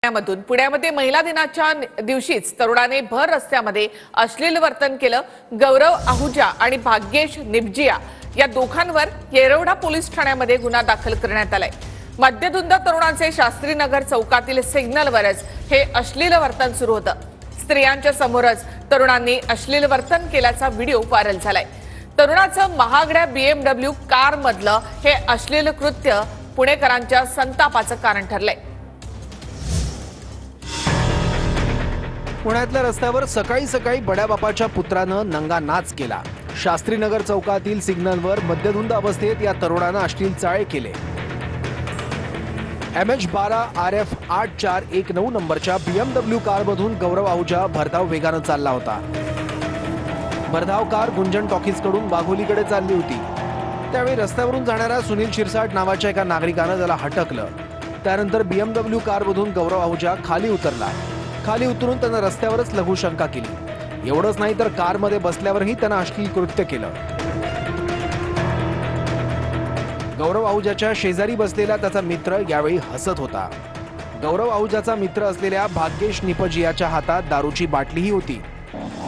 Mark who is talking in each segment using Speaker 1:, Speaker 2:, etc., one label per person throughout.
Speaker 1: मधून पुण्यामध्ये महिला दिनाच्या दिवशीच तरुणाने भर रस्त्यामध्ये अश्लील वर्तन केलं। गौरव आहुजा आणि भाग्येश निपजिया या दोघांवर येरवडा पोलीस ठाण्यामध्ये गुन्हा दाखल करण्यात आलाय। मद्यधुंद तरुणांचे शास्त्रीनगर चौकातील सिग्नलवरच हे अश्लील वर्तन सुरू होतं। स्त्रियांच्या समोरच तरुणांनी अश्लील वर्तन केल्याचा व्हिडिओ व्हायरल झालाय। तरुणाचं महागड्या BMW कार मधलं हे अश्लील कृत्य पुणेकरांच्या संतापाचं कारण ठरलंय।
Speaker 2: पुण्यातल्या रस्त्यावर सकाळी सकाळी बड्या बापाच्या पुत्रानं नंगा नाच केला। शास्त्रीनगर चौकातील सिग्नलवर मद्यधुंद अवस्थेत या तरुणानं अश्लील चाळे केले। MH12 RF 8419 नंबरच्या BMW कारमधून गौरव आहुजा भरधाव वेगानं चालला होता। भरधाव कार गुंजन टॉकीजकडून वाघोलीकडे चालली होती। त्यावेळी रस्त्यावरून जाणाऱ्या सुनील शिरसाट नावाच्या एका नागरिकानं त्याला हटकलं। त्यानंतर BMW कारमधून गौरव आहुजा खाली उतरला। खाली उतरून त्यानं रस्त्यावरच लघुशंका केली। एवढंच नाही तर कारमध्ये बसल्यावरही त्यानं अश्लील कृत्य केलं। गौरव आहुजाच्या शेजारी बसलेला त्याचा मित्र यावेळी हसत होता। गौरव आहुजाचा मित्र असलेल्या भाग्येश निपजियाच्या हातात दारूची बाटलीही होती।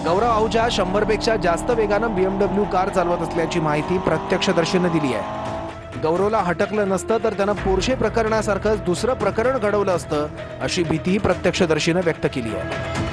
Speaker 2: गौरव आहुजा 100 पेक्षा जास्त वेगानं BMW कार चालवत असल्याची माहिती प्रत्यक्षदर्शीनं दिली आहे। गौरवला हटकलं नसतं तर त्यानं पोर्शे प्रकरणासारखंच दुसरं प्रकरण घडवलं असतं अशी भीतीही प्रत्यक्षदर्शीनं व्यक्त केली आहे।